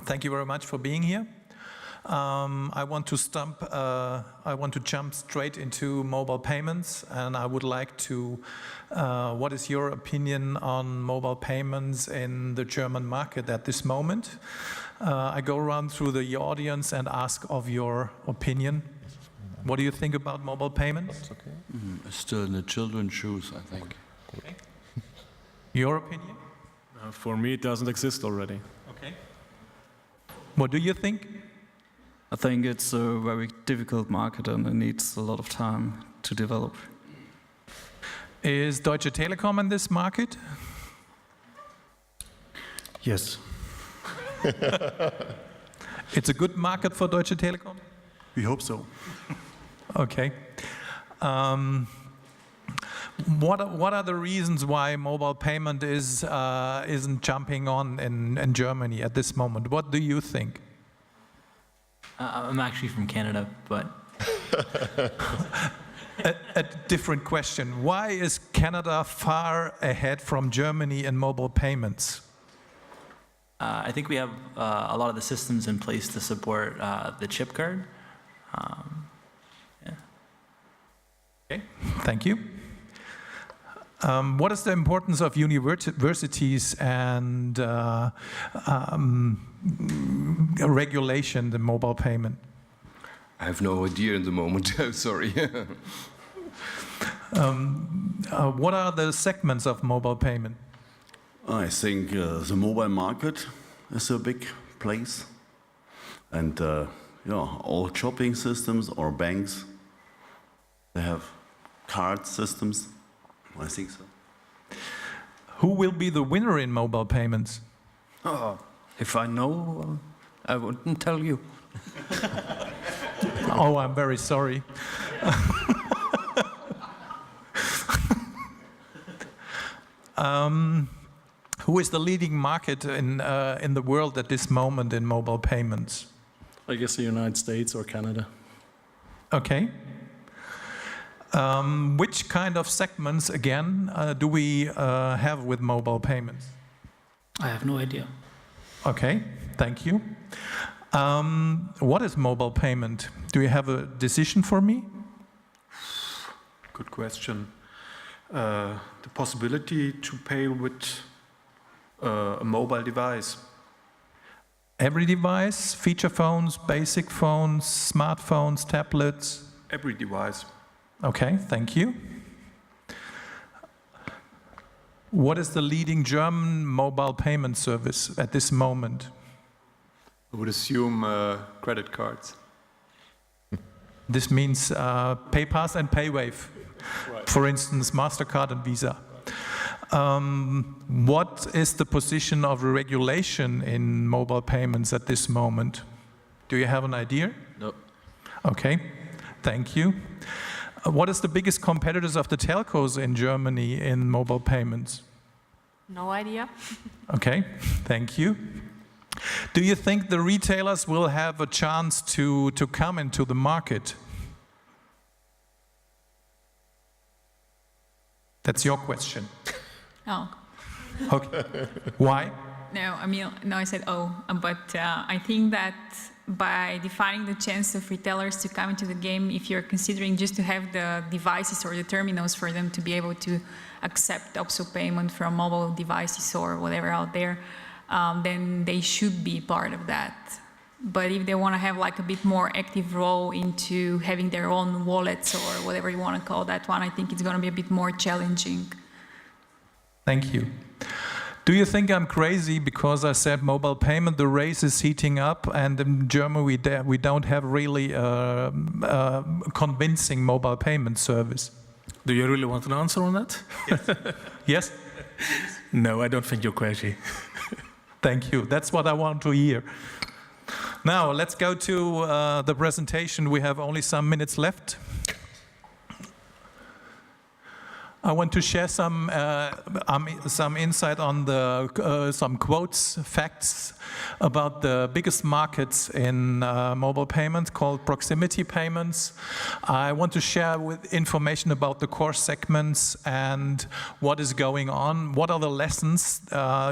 Thank you very much for being here. I want to jump straight into mobile payments, and I would like to. What is your opinion on mobile payments in the German market at this moment? I go around through the audience and ask of your opinion. What do you think about mobile payments? Okay. Still in the children's shoes, I think. Okay. Your opinion? For me, it doesn't exist already. Okay. What do you think? I think it's a very difficult market and it needs a lot of time to develop. Is Deutsche Telekom in this market? Yes. It's a good market for Deutsche Telekom? We hope so. Okay. What are the reasons why mobile payment isn't jumping on in Germany at this moment? What do you think? I'm actually from Canada, but... a different question. Why is Canada far ahead from Germany in mobile payments? I think we have a lot of the systems in place to support the chip card. Yeah. Okay, thank you. What is the importance of universities and regulation in mobile payment? I have no idea in the moment, sorry. What are the segments of mobile payment? I think the mobile market is a big place. And all shopping systems or banks, they have card systems. I think so. Who will be the winner in mobile payments? Oh, if I know, I wouldn't tell you. Oh, I'm very sorry. Who is the leading market in the world at this moment in mobile payments? I guess the United States or Canada. Okay. Which kind of segments, again, do we have with mobile payments? I have no idea. Okay, thank you. What is mobile payment? Do you have a decision for me? Good question. The possibility to pay with a mobile device. Every device, feature phones, basic phones, smartphones, tablets? Every device. Okay, thank you. What is the leading German mobile payment service at this moment? I would assume credit cards. This means PayPass and PayWave, right. For instance, MasterCard and Visa. What is the position of regulation in mobile payments at this moment? Do you have an idea? No. Okay, thank you. What is the biggest competitors of the telcos in Germany in mobile payments? No idea. Okay, thank you. Do you think the retailers will have a chance to come into the market? That's your question. Oh. Okay. Why? No, I mean, no, I said oh, but I think that by defining the chance of retailers to come into the game, if you're considering just to have the devices or the terminals for them to be able to accept also payment from mobile devices or whatever out there, then they should be part of that. But if they want to have like a bit more active role into having their own wallets or whatever you want to call that one, I think it's going to be a bit more challenging. Thank you. Do you think I'm crazy because I said mobile payment, the race is heating up, and in Germany we don't have really convincing mobile payment service? Do you really want an answer on that? Yes? No, I don't think you're crazy. Thank you. That's what I want to hear. Now, let's go to the presentation. We have only some minutes left. I want to share some insight on the some quotes, facts about the biggest markets in mobile payments called proximity payments. I want to share with information about the core segments and what is going on. What are the lessons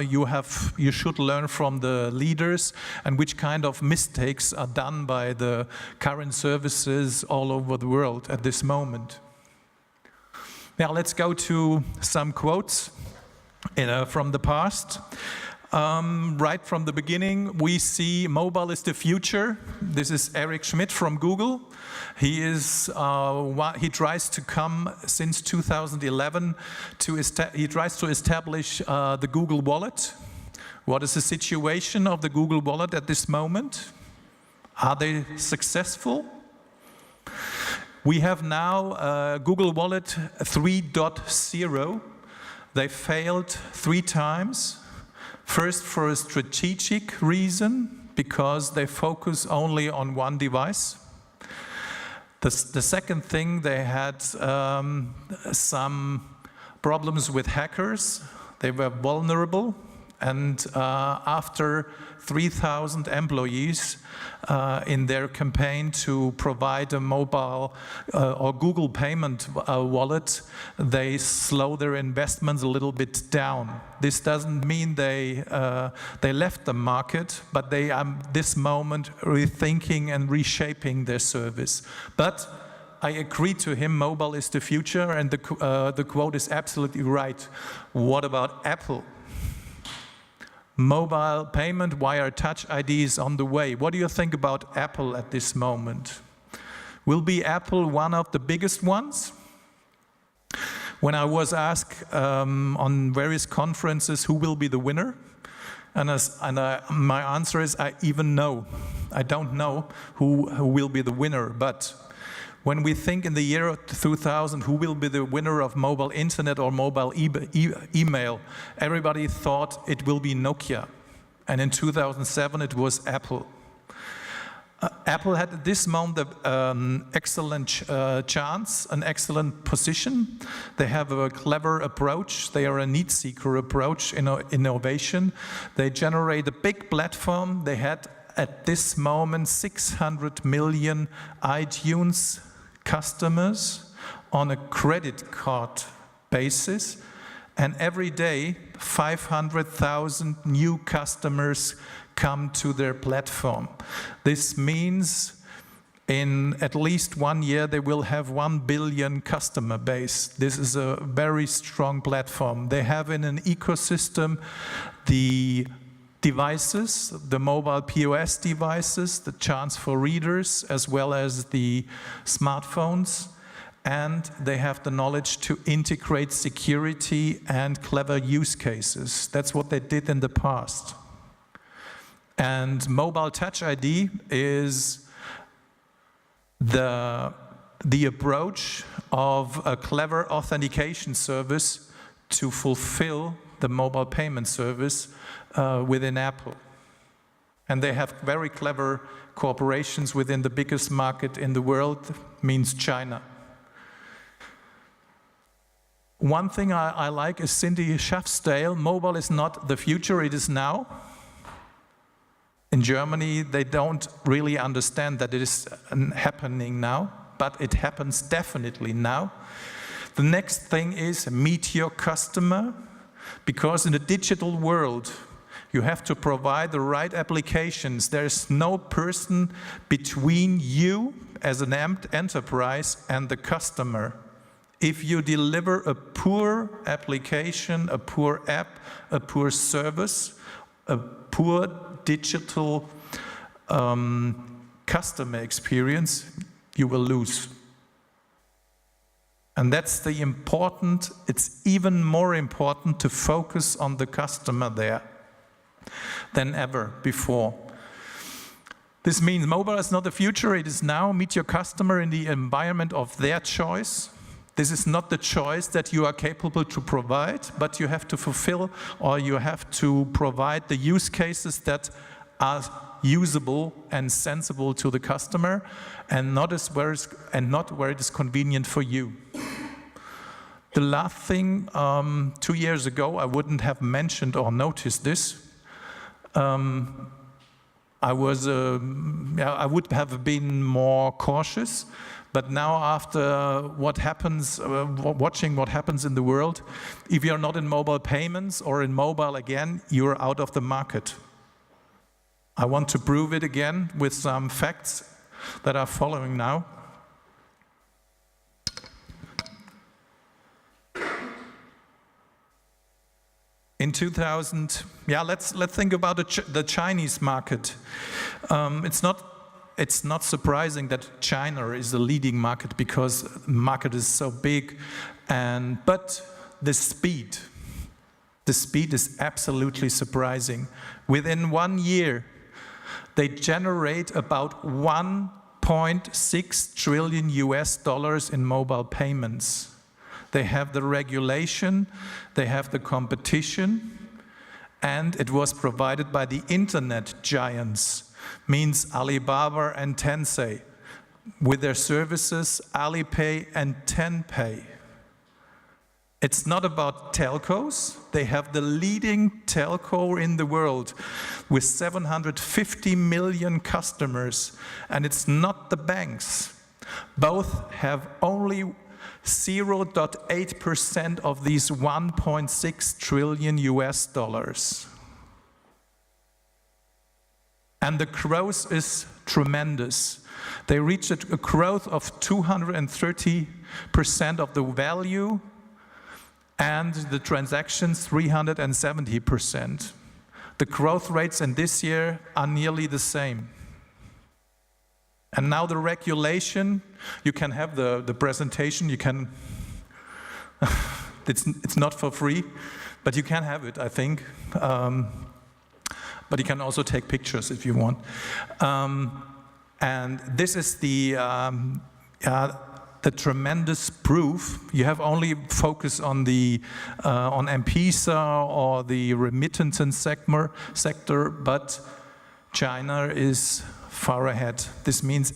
you should learn from the leaders, and which kind of mistakes are done by the current services all over the world at this moment. Now let's go to some quotes from the past. Right from the beginning, we see mobile is the future. This is Eric Schmidt from Google. He tries to come since 2011 he tries to establish the Google Wallet. What is the situation of the Google Wallet at this moment? Are they successful? We have now Google Wallet 3.0. They failed 3 times. First, for a strategic reason, because they focus only on one device. The second thing, they had some problems with hackers. They were vulnerable. And after 3,000 employees in their campaign to provide a mobile or Google payment wallet, they slow their investments a little bit down. This doesn't mean they left the market, but they are this moment rethinking and reshaping their service. But I agree to him, mobile is the future, and the quote is absolutely right. What about Apple? Mobile payment via Touch ID is on the way. What do you think about Apple at this moment? Will be Apple one of the biggest ones? When I was asked on various conferences who will be the winner, my answer is I don't know who will be the winner, but when we think in the year 2000 who will be the winner of mobile internet or mobile email, everybody thought it will be Nokia. And in 2007 it was Apple. Apple had at this moment an excellent chance, an excellent position. They have a clever approach. They are a need seeker approach in innovation. They generate a big platform. They had at this moment 600 million iTunes customers on a credit card basis, and every day 500,000 new customers come to their platform. This means in at least 1 year they will have 1 billion customer base. This is a very strong platform. They have in an ecosystem the devices, the mobile POS devices, the chance for readers, as well as the smartphones, and they have the knowledge to integrate security and clever use cases. That's what they did in the past. And mobile Touch ID is the approach of a clever authentication service to fulfill the mobile payment service within Apple. And they have very clever cooperations within the biggest market in the world, means China. One thing I like is Cindy Schaffstale, mobile is not the future, it is now. In Germany, they don't really understand that it is happening now, but it happens definitely now. The next thing is meet your customer, because in the digital world, you have to provide the right applications. There's no person between you as an enterprise and the customer. If you deliver a poor application, a poor app, a poor service, a poor digital customer experience, you will lose. And that's the important, it's even more important to focus on the customer there than ever before. This means mobile is not the future, it is now. Meet your customer in the environment of their choice. This is not the choice that you are capable to provide, but you have to fulfill, or you have to provide the use cases that are usable and sensible to the customer, and not where it is convenient for you. The last thing, 2 years ago, I wouldn't have mentioned or noticed this. I would have been more cautious, but now after what happens, watching what happens in the world, if you're not in mobile payments or in mobile again, you're out of the market. I want to prove it again with some facts that are following now. In 2000, let's think about the Chinese market. It's not surprising that China is the leading market because the market is so big, but the speed is absolutely surprising. Within 1 year, they generate about 1.6 trillion US dollars in mobile payments. They have the regulation, they have the competition, and it was provided by the internet giants, means Alibaba and Tencent, with their services Alipay and Tenpay. It's not about telcos. They have the leading telco in the world with 750 million customers, and it's not the banks. Both have only 0.8% of these 1.6 trillion US dollars. And the growth is tremendous. They reached a growth of 230% of the value, and the transactions 370%. The growth rates in this year are nearly the same. And now the regulation, you can have the presentation, you can, it's not for free, but you can have it, I think. But you can also take pictures if you want. And this is the tremendous proof. You have only focus on the on M-Pesa or the remittance sector, but China is far ahead. This means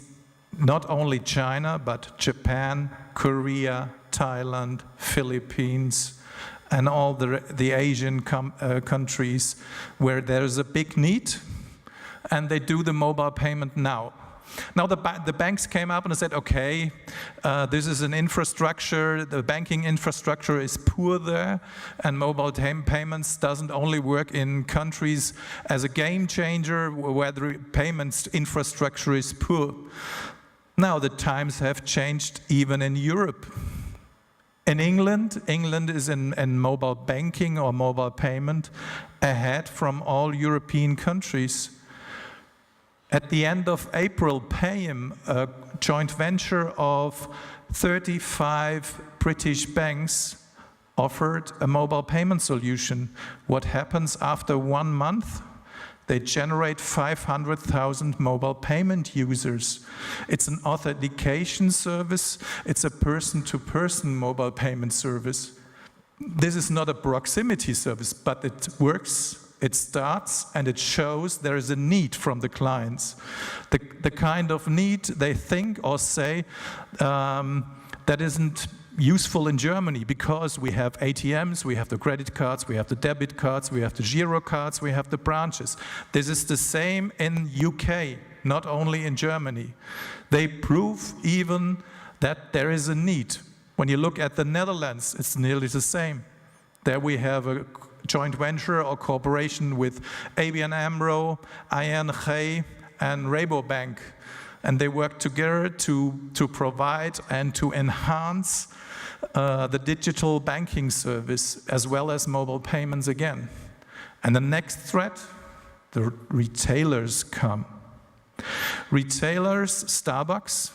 not only China, but Japan, Korea, Thailand, Philippines, and all the Asian countries where there's a big need, and they do the mobile payment now. Now the banks came up and said, okay, this is an infrastructure, the banking infrastructure is poor there, and mobile payments doesn't only work in countries as a game changer where the payments infrastructure is poor. Now the times have changed even in Europe. In England is in mobile banking or mobile payment ahead from all European countries. At the end of April, Payim, a joint venture of 35 British banks, offered a mobile payment solution. What happens after 1 month? They generate 500,000 mobile payment users. It's an authentication service. It's a person-to-person mobile payment service. This is not a proximity service, but it works. It starts and it shows there is a need from the clients. The kind of need they think or say that isn't useful in Germany because we have ATMs, we have the credit cards, we have the debit cards, we have the Giro cards, we have the branches. This is the same in UK, not only in Germany. They prove even that there is a need. When you look at the Netherlands, it's nearly the same. There we have a joint venture or cooperation with ABN AMRO, ING, and Rabobank. And they work together to provide and to enhance the digital banking service as well as mobile payments again. And the next threat, the retailers come. Retailers, Starbucks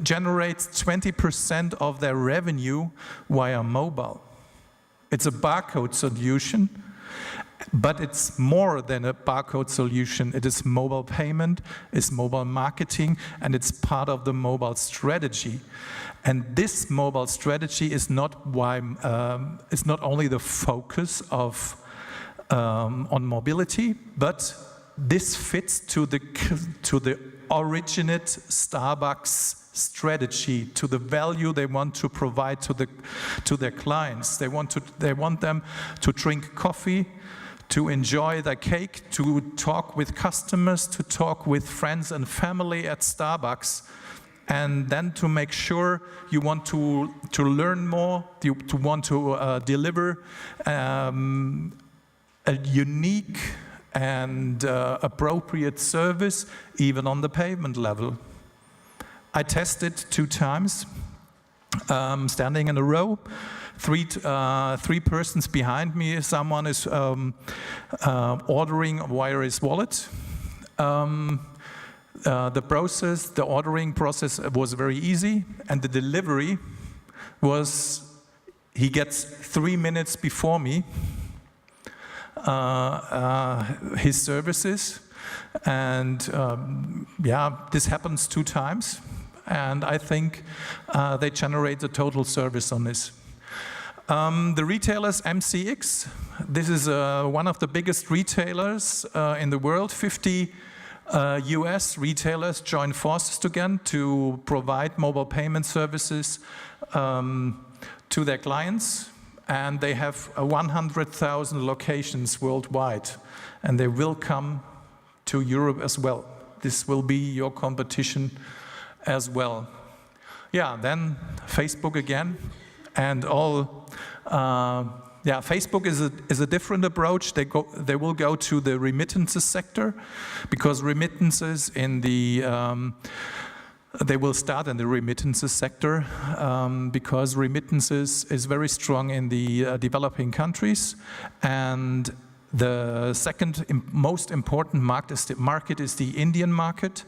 generates 20% of their revenue via mobile. It's a barcode solution, but it's more than a barcode solution. It is mobile payment, it's mobile marketing, and it's part of the mobile strategy. And this mobile strategy is not it's not only the focus of on mobility, but this fits to the originate Starbucks strategy, to the value they want to provide to their clients. They want them to drink coffee, to enjoy their cake, to talk with customers, to talk with friends and family at Starbucks, and then to make sure you want to learn more, to want to deliver a unique and appropriate service, even on the payment level. I tested 2 times, standing in a row, three persons behind me. Someone is ordering via his wallet. The ordering process was very easy, and the delivery was, he gets 3 minutes before me, his services, and yeah, this happens 2 times. And I think they generate the total service on this. The retailers MCX, this is one of the biggest retailers in the world. 50 US retailers join forces again to provide mobile payment services to their clients. And they have 100,000 locations worldwide. And they will come to Europe as well. This will be your competition as well. Yeah, then Facebook again, and all. Yeah, Facebook is a different approach. They will go to the remittances sector, because remittances in the they will start in the remittances sector because remittances is very strong in the developing countries, and the second most important market is the Indian market.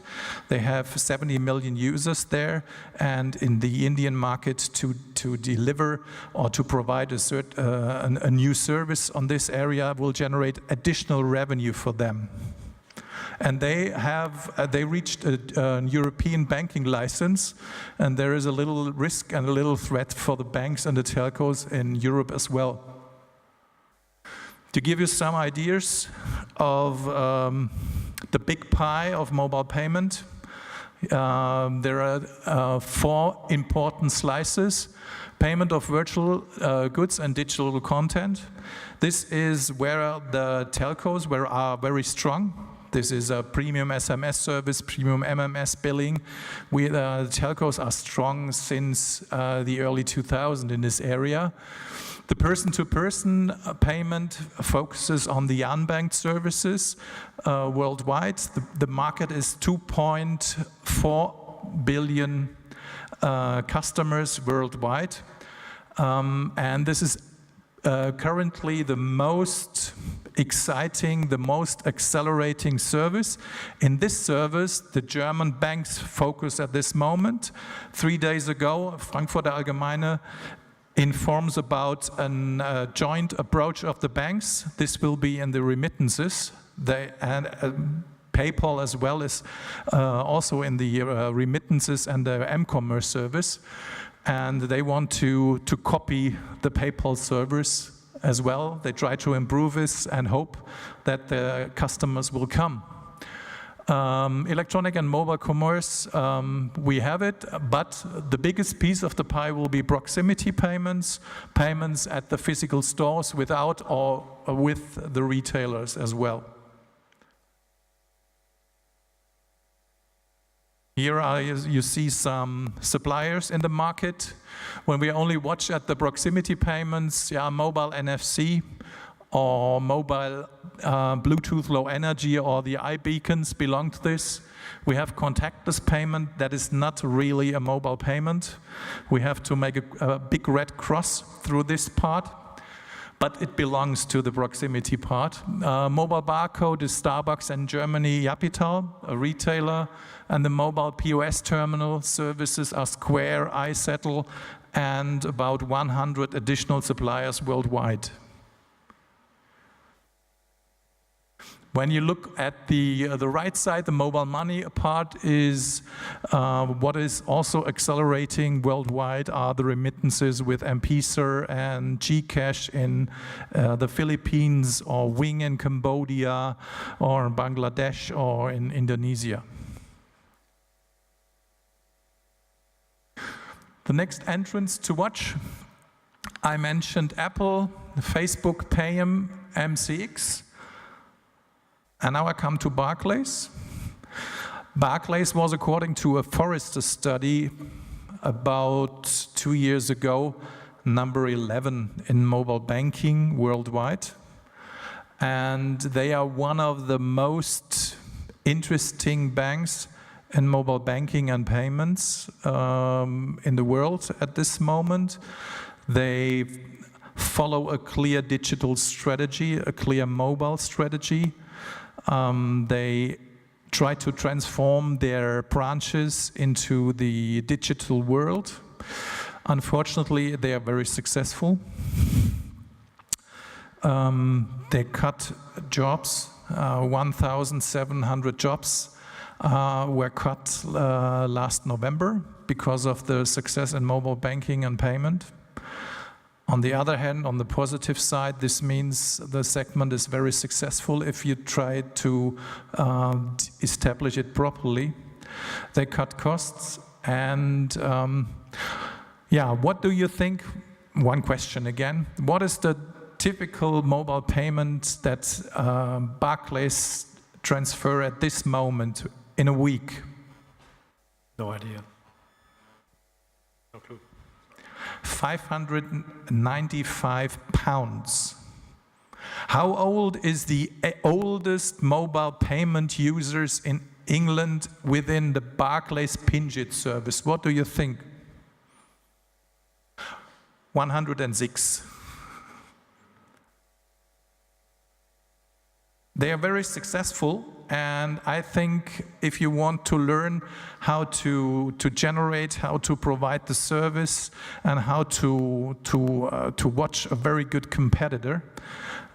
They have 70 million users there, and in the Indian market, to deliver or to provide a new service on this area will generate additional revenue for them. And they reached a European banking license, and there is a little risk and a little threat for the banks and the telcos in Europe as well. To give you some ideas of the big pie of mobile payment, there are 4 important slices. Payment of virtual goods and digital content. This is where the telcos are very strong. This is a premium SMS service, premium MMS billing. The telcos are strong since the early 2000s in this area. The person-to-person payment focuses on the unbanked services worldwide. The market is 2.4 billion customers worldwide. And this is currently the most exciting, the most accelerating service. In this service, the German banks focus at this moment. 3 days ago, Frankfurter Allgemeine informs about a joint approach of the banks. This will be in the remittances. PayPal as well is also in the remittances and the m-commerce service. And they want to copy the PayPal service as well. They try to improve this and hope that the customers will come. Electronic and mobile commerce, we have it, but the biggest piece of the pie will be proximity payments, payments at the physical stores without or with the retailers as well. Here you see some suppliers in the market. When we only watch at the proximity payments, yeah, mobile NFC, or mobile Bluetooth low energy, or the iBeacons belong to this. We have contactless payment that is not really a mobile payment. We have to make a big red cross through this part, but it belongs to the proximity part. Mobile barcode is Starbucks in Germany, Capital, a retailer, and the mobile POS terminal services are Square, iSettle, and about 100 additional suppliers worldwide. When you look at the right side, the mobile money part is what is also accelerating worldwide are the remittances with M-Pesa and GCash in the Philippines, or Wing in Cambodia, or Bangladesh, or in Indonesia. The next entrants to watch, I mentioned Apple, Facebook, Payem, MCX, and now I come to Barclays. Barclays was, according to a Forrester study about 2 years ago, number 11 in mobile banking worldwide. And they are one of the most interesting banks in mobile banking and payments in the world at this moment. They follow a clear digital strategy, a clear mobile strategy. They try to transform their branches into the digital world. Unfortunately, they are very successful. They cut jobs, 1,700 jobs were cut last November because of the success in mobile banking and payment. On the other hand, on the positive side, this means the segment is very successful if you try to establish it properly. They cut costs and yeah, what do you think? One question again. What is the typical mobile payment that Barclays transfer at this moment in a week? No idea. No clue. £595. How old is the oldest mobile payment users in England within the Barclays Pinjit service? What do you think? 106. They are very successful, and I think if you want to learn how to generate, how to provide the service, and how to watch a very good competitor,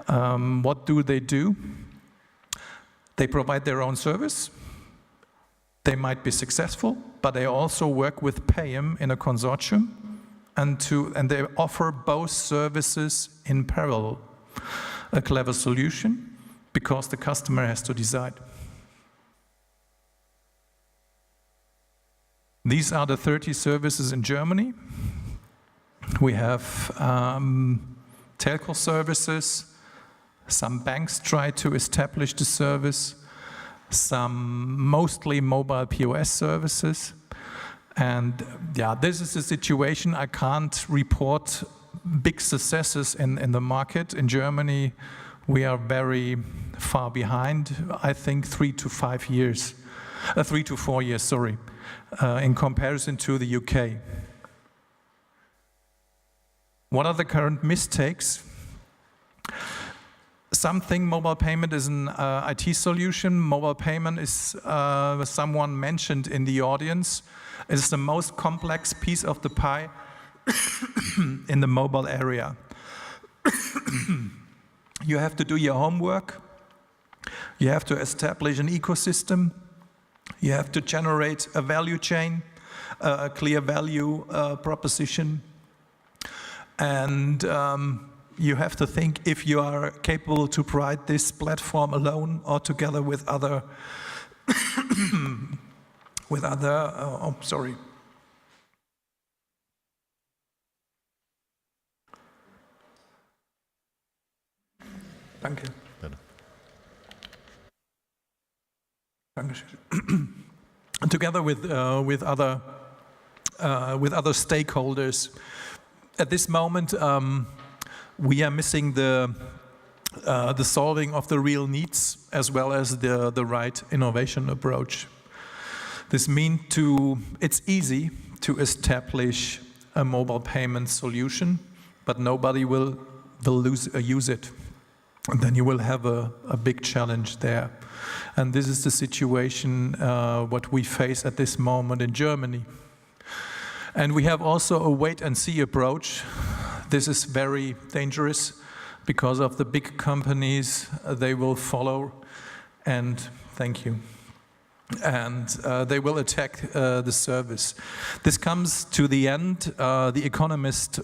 what do? They provide their own service. They might be successful, but they also work with Payem in a consortium, and they offer both services in parallel. A clever solution, because the customer has to decide. These are the 30 services in Germany. We have telco services. Some banks try to establish the service. Some mostly mobile POS services. And yeah, this is the situation. I can't report big successes in the market. In Germany, we are very far behind. I think 3 to 4 years, sorry, in comparison to the UK. What are the current mistakes? Something mobile payment is an IT solution. Mobile payment is, someone mentioned in the audience, is the most complex piece of the pie in the mobile area. You have to do your homework. You have to establish an ecosystem. You have to generate a value chain, a clear value proposition. And you have to think if you are capable to provide this platform alone or together with other, Danke. Together with other stakeholders. At this moment, we are missing the solving of the real needs as well as the right innovation approach. This means it's easy to establish a mobile payment solution, but nobody will use it. And then you will have a big challenge there. And this is the situation what we face at this moment in Germany. And we have also a wait-and-see approach. This is very dangerous because of the big companies, they will follow and thank you. And they will attack the service. This comes to the end. The Economist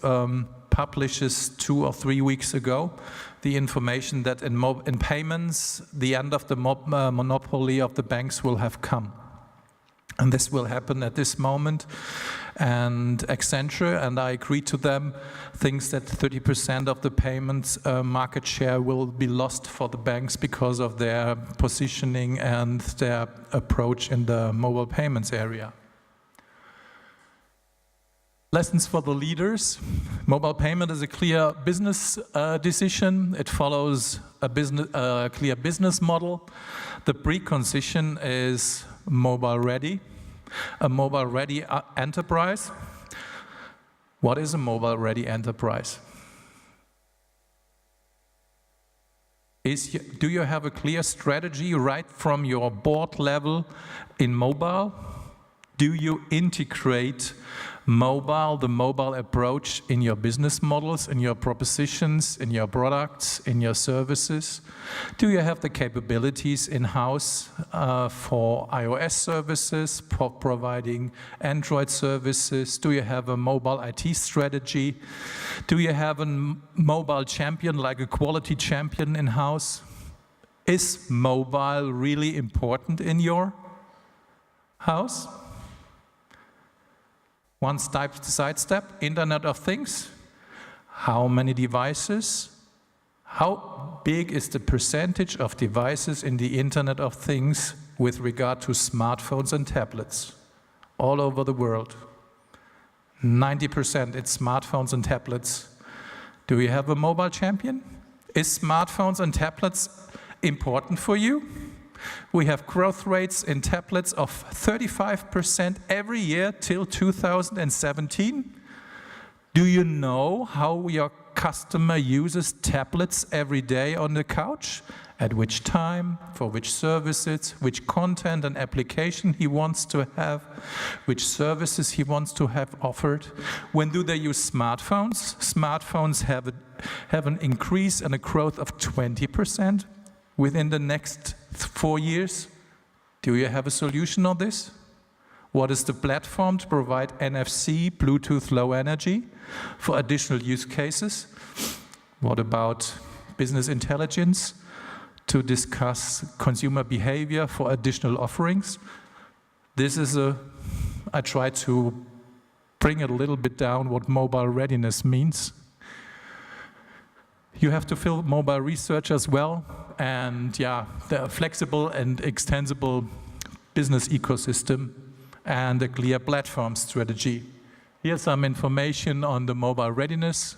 publishes 2 or 3 weeks ago the information that in payments, the end of the monopoly of the banks will have come. And this will happen at this moment. And Accenture, and I agree to them, thinks that 30% of the payments market share will be lost for the banks because of their positioning and their approach in the mobile payments area. Lessons for the leaders. Mobile payment is a clear business decision. It follows a clear business model. The precondition is mobile ready. A mobile ready enterprise. What is a mobile ready enterprise? Do you have a clear strategy right from your board level in mobile? Do you integrate the mobile approach in your business models, in your propositions, in your products, in your services? Do you have the capabilities in-house for iOS services, for providing Android services? Do you have a mobile IT strategy? Do you have a mobile champion, like a quality champion in-house? Is mobile really important in your house? One side step, Internet of Things. How many devices? How big is the percentage of devices in the Internet of Things with regard to smartphones and tablets all over the world? 90% it's smartphones and tablets. Do you have a mobile champion? Is smartphones and tablets important for you? We have growth rates in tablets of 35% every year till 2017. Do you know how your customer uses tablets every day on the couch? At which time, for which services, which content and application he wants to have, which services he wants to have offered. When do they use smartphones? Smartphones have an increase and a growth of 20%. Within the next 4 years. Do you have a solution on this? What is the platform to provide NFC, Bluetooth Low Energy for additional use cases? What about business intelligence to discuss consumer behavior for additional offerings? This is I try to bring it a little bit down what mobile readiness means. You have to fill mobile research as well, and the flexible and extensible business ecosystem and a clear platform strategy. Here's some information on the mobile readiness.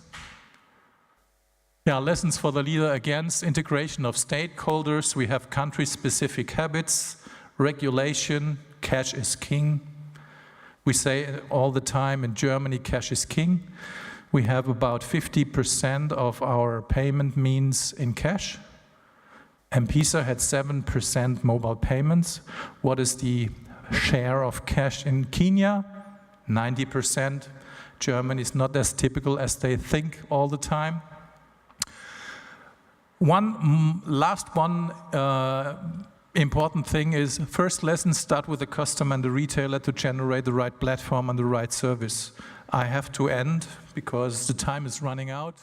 Lessons for the leader against integration of stakeholders. We have country-specific habits, regulation, cash is king. We say all the time in Germany, cash is king. We have about 50% of our payment means in cash. M-Pesa had 7% mobile payments. What is the share of cash in Kenya? 90%. Germany is not as typical as they think all the time. Last one important thing is, first lesson, start with the customer and the retailer to generate the right platform and the right service. I have to end because the time is running out.